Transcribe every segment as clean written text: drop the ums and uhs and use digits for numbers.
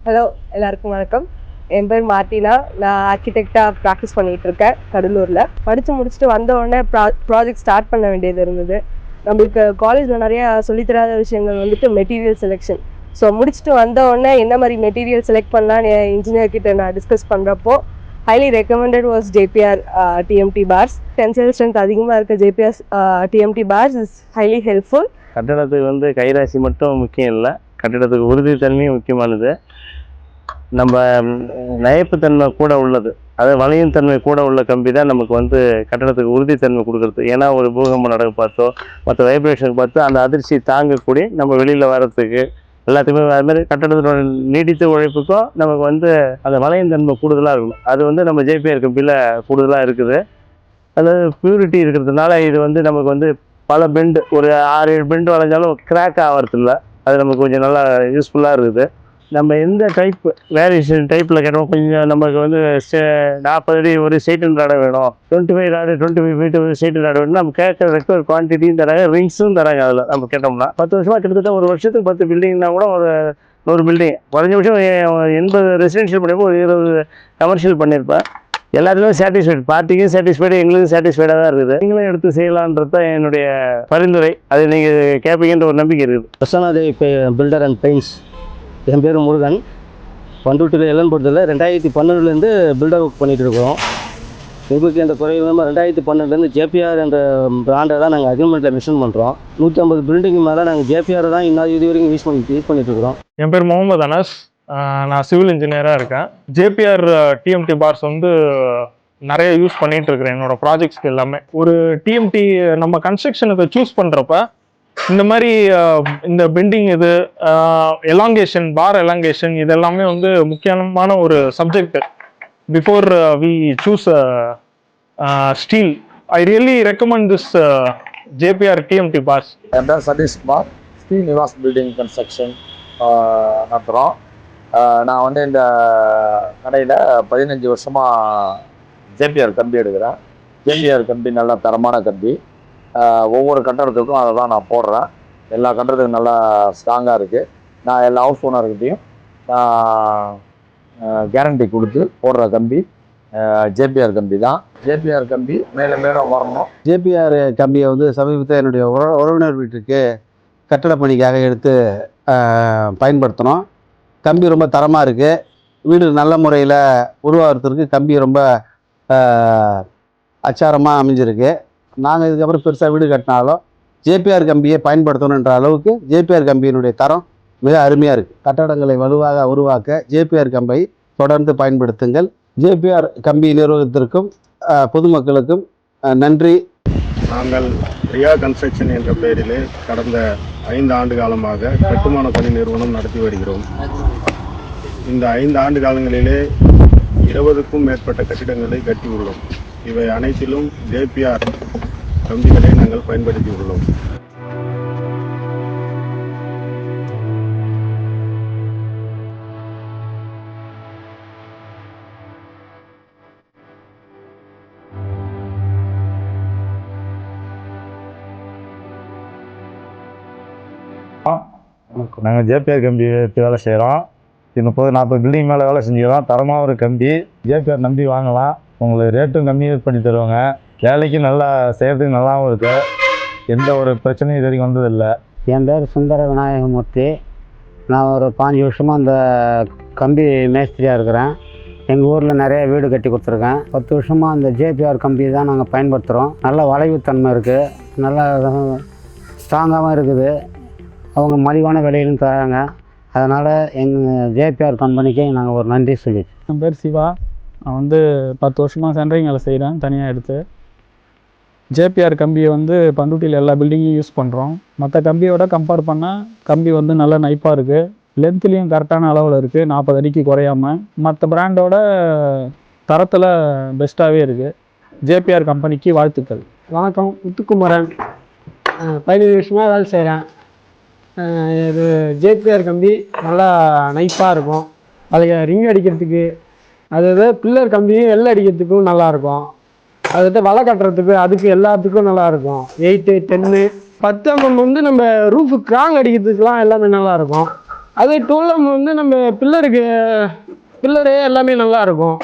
Hello, எல்லாருக்கும் வணக்கம். என் பேர் மார்ட்டினா. நான் ஆர்கிடெக்டாக ப்ராக்டிஸ் பண்ணிகிட்ருக்கேன் கடலூரில். படித்து முடிச்சுட்டு வந்த உடனே ப்ராஜெக்ட் ஸ்டார்ட் பண்ண வேண்டியது இருந்தது. நம்மளுக்கு காலேஜில் நிறையா சொல்லித்தராத விஷயங்கள் வந்துட்டு மெட்டீரியல் செலெக்ஷன். ஸோ முடிச்சுட்டு வந்த உடனே என்ன மாதிரி மெட்டீரியல் செலக்ட் பண்ணலான்னு என் இன்ஜினியர்கிட்ட நான் டிஸ்கஸ் பண்ணுறப்போ highly recommended was JBR TMT bars. Tensile strength அதிகமாக இருக்க JBR TMT bars is highly helpful. கட்டடத்துக்கு கைராசி மட்டும் முக்கியம் இல்லை, கட்டிடத்துக்கு உறுதித்தன்மையும் முக்கியமானது. நம்ம நயப்புத்தன்மை கூட உள்ளது, அது வளையும் தன்மை கூட உள்ள கம்பி தான் நமக்கு கட்டடத்துக்கு உறுதித்தன்மை கொடுக்குறது. ஏன்னா ஒரு பூகம்பம் நடக்க பார்த்தோ மற்ற வைப்ரேஷனுக்கு பார்த்தோ அந்த அதிர்ச்சி தாங்கக்கூடிய நம்ம வெளியில் வர்றதுக்கு எல்லாத்துக்குமே அதுமாதிரி கட்டடத்தோட நீடித்த உழைப்புக்கும் நமக்கு அந்த வளையும் தன்மை கூடுதலாக இருக்கணும். அது நம்ம ஜேபிஆர் கம்பியில் கூடுதலாக இருக்குது. அது பியூரிட்டி இருக்கிறதுனால இது நமக்கு பல பெண்டு, ஒரு 6-7 பெண்டு வளைஞ்சாலும் கிராக் ஆகிறதில்ல. அது நமக்கு கொஞ்சம் நல்லா யூஸ்ஃபுல்லாக இருக்குது. நம்ம எந்த டைப் வேரியேஷன் டைப்பில் கேட்டோம், கொஞ்சம் நமக்கு 40 அடி ஒரு ஸ்ட்ரெயிட்டன் ராடை வேணும், 25 ஃபீட்டு ஸ்ட்ரெயிட்டன் ராடை வேணும். நம்ம கேட்குற ரெக்வயர் குவான்டிட்டியும் தராங்க, ரிங்ஸும் தராங்க. அதில் நம்ம கேட்டோம்னா 10 வருஷமாக கிட்டத்தட்ட ஒரு வருஷத்துக்கு 10 பில்டிங்னா கூட ஒரு 100 பில்டிங் குறைஞ்சபட்சம் 80 ரெசிடென்ஷியல் பண்ணியிருப்போம், ஒரு 20 கமர்ஷியல் பண்ணியிருப்பேன். எல்லாத்துலேயும் சாட்டிஸ்ஃபைடு, பார்ட்டிக்கும் சாட்டிஸ்ஃபைடு, எங்களுக்கும் சாட்டிஸ்ஃபைடாக தான் இருக்குது. நீங்களும் எடுத்து செய்யலான்றது தான் என்னுடைய பரிந்துரை. அது நீங்கள் கேட்பீங்கன்ற ஒரு நம்பிக்கை இருக்குது. பிரசன்னாதேவி பில்டர் அண்ட் பெயிண்ட்ஸ். என் பேர் முருகன். பண்ருட்டியில் எல்லன்புரத்தில் 2012 பில்டர் ஒர்க் பண்ணிகிட்டு இருக்கோம். எங்களுக்கு இந்த குறை இல்லாமல் 2012 ஜேபிஆர் என்ற பிராண்டை தான் நாங்கள் அக்ரிமெண்ட்டில் மிஷன் பண்ணுறோம். 150 பில்டிங் மேலே நாங்கள் ஜேபிஆர் தான் இது வரைக்கும் யூஸ் பண்ணிட்டு இருக்கிறோம். என் பேர் முகமது அனஸ். நான் சிவில் இன்ஜினியராக இருக்கேன். ஜேபிஆர் டிஎம்டி பார்ஸ் நிறைய யூஸ் பண்ணிகிட்டு இருக்கிறேன் என்னோடய ப்ராஜெக்ட்ஸ்க்கு எல்லாமே. ஒரு டிஎம்டி நம்ம கன்ஸ்ட்ரக்ஷனுக்கு சூஸ் பண்ணுறப்ப இந்த மாதிரி இந்த பெண்டிங், இது எலாங்கேஷன், பார் எலாங்கேஷன், இது எல்லாமே முக்கியமான ஒரு subject before we choose steel. I really recommend this JBR TMT bars. என் பேர் சதீஷ்குமார். ஸ்ரீனிவாஸ் பில்டிங் கன்ஸ்ட்ரக்ஷன் நடத்துகிறோம். நான் இந்த கடையில் 15 வருஷமாக ஜேபிஆர் கம்பி எடுக்கிறேன். ஜேபிஆர் கம்பி நல்ல தரமான கம்பி. ஒவ்வொரு கட்டடத்துக்கும் அதை தான் நான் போடுறேன். எல்லா கட்டடத்துக்கும் நல்லா ஸ்ட்ராங்காக இருக்குது. நான் எல்லா ஹவுஸ் ஓனர்கிட்டையும் நான் கேரண்டி கொடுத்து போடுற கம்பி ஜேபிஆர் கம்பி தான். ஜேபிஆர் கம்பி மேலும் மேலும் வரணும். ஜேபிஆர் கம்பியை சமீபத்தில் என்னுடைய உறவினர் வீட்டுக்கு கட்டட பணிக்காக எடுத்து பயன்படுத்தினோம். கம்பி ரொம்ப தரமாக இருக்குது. வீடு நல்ல முறையில் உருவாகிறதுக்கு கம்பி ரொம்ப அச்சாரமாக அமைஞ்சிருக்கு. நாங்கள் இதுக்கப்புறம் பெருசாக வீடு கட்டினாலும் ஜேபிஆர் கம்பியை பயன்படுத்தணுன்ற அளவுக்கு ஜேபிஆர் கம்பியினுடைய தரம் மிக அருமையாக இருக்குது. கட்டடங்களை வலுவாக உருவாக்க ஜேபிஆர் கம்பியை தொடர்ந்து பயன்படுத்துங்கள். ஜேபிஆர் கம்பி நிறுவனத்திற்கும் பொதுமக்களுக்கும் நன்றி. நாங்கள் ரியா கன்ஸ்ட்ரக்ஷன் என்ற பெயரிலே கடந்த 5 ஆண்டு காலமாக கட்டுமான பணி நிறுவனம் நடத்தி வருகிறோம். இந்த 5 ஆண்டு காலங்களிலே 20க்கும் மேற்பட்ட கட்டிடங்களை கட்டியுள்ளோம். இவை அனைத்திலும் ஜேபிஆர் கம்பிகளை நாங்கள் பயன்படுத்தி உள்ளோம். நாங்கள் ஜேபிஆர் கம்பி எடுத்து வேலை செய்கிறோம். 30-40 பில்டிங் மேலே வேலை செஞ்சுக்கிறோம். தரமாக ஒரு கம்பி ஜேபிஆர் நம்பி வாங்கலாம். உங்களுக்கு ரேட்டும் கம்மியாக பண்ணி தருவாங்க. வேலைக்கு நல்லா செய்கிறதுக்கு நல்லாவும் இருக்குது. எந்த ஒரு பிரச்சனையும் இது வரைக்கும் வந்ததில்லை. என் பேர் சுந்தர விநாயகமூர்த்தி. நான் ஒரு 5 வருஷமாக அந்த கம்பி மேஸ்திரியாக இருக்கிறேன். எங்கள் ஊரில் நிறைய வீடு கட்டி கொடுத்துருக்கேன். 10 வருஷமாக அந்த ஜேபிஆர் கம்பி தான் நாங்கள் பயன்படுத்துகிறோம். நல்ல வளைவுத்தன்மை இருக்குது, நல்லா ஸ்ட்ராங்காகவும் இருக்குது. அவங்க மலிவான விலையிலும் தராங்க. அதனால் எங்கள் ஜேபிஆர் கம்பெனிக்கு நாங்கள் ஒரு நன்றி சொல்லி. என் பேர் சிவா. நான் 10 வருஷமாக சென்ட்ரிங் வேலை செய்கிறேன் தனியாக எடுத்து. ஜேபிஆர் கம்பியை பண்ருட்டியில் எல்லா பில்டிங்கும் யூஸ் பண்ணுறோம். மற்ற கம்பியோட கம்பேர் பண்ணால் கம்பி நல்லா நைப்பாக இருக்குது. லென்த்லேயும் கரெக்டான அளவில் இருக்குது, 40 அடிக்கு குறையாமல். மற்ற பிராண்டோட தரத்தில் பெஸ்ட்டாகவே இருக்குது. ஜேபிஆர் கம்பெனிக்கு வாழ்த்துக்கள். வணக்கம், முத்துக்குமரன். 15 வருஷமாக வேலை செய்கிறேன். இது ஜேபிஆர் கம்பி நல்லா நைப்பாக இருக்கும். அதுக்கு ரிங் அடிக்கிறதுக்கு, அதாவது பில்லர் கம்பியும் எல் அடிக்கிறதுக்கும் நல்லாயிருக்கும். அதுகிட்ட வலை கட்டுறதுக்கு அதுக்கு எல்லாத்துக்கும் நல்லாயிருக்கும். 8, 10, 10 mm நம்ம ரூஃபு கிராங் அடிக்கிறதுக்கெலாம் எல்லாமே நல்லாயிருக்கும். அதே 12 வந்து நம்ம பில்லரு எல்லாமே நல்லா இருக்கும்.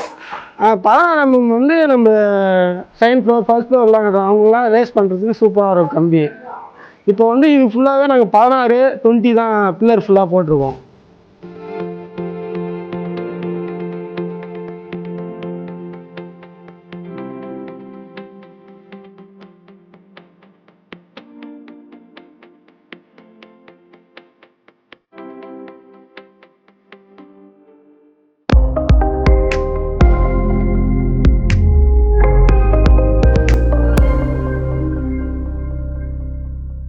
16 வந்து நம்ம செகண்ட் ஃப்ளோர் ஃபர்ஸ்ட் ஃப்ளோர்லாம் அவங்களாம் ரேஸ் பண்ணுறதுக்கு சூப்பராக இருக்கும் கம்பி. இப்போ வந்து இது ஃபுல்லாகவே நாங்கள் 16, 20 தான் பில்லர் ஃபுல்லாக போட்டிருக்கோம்.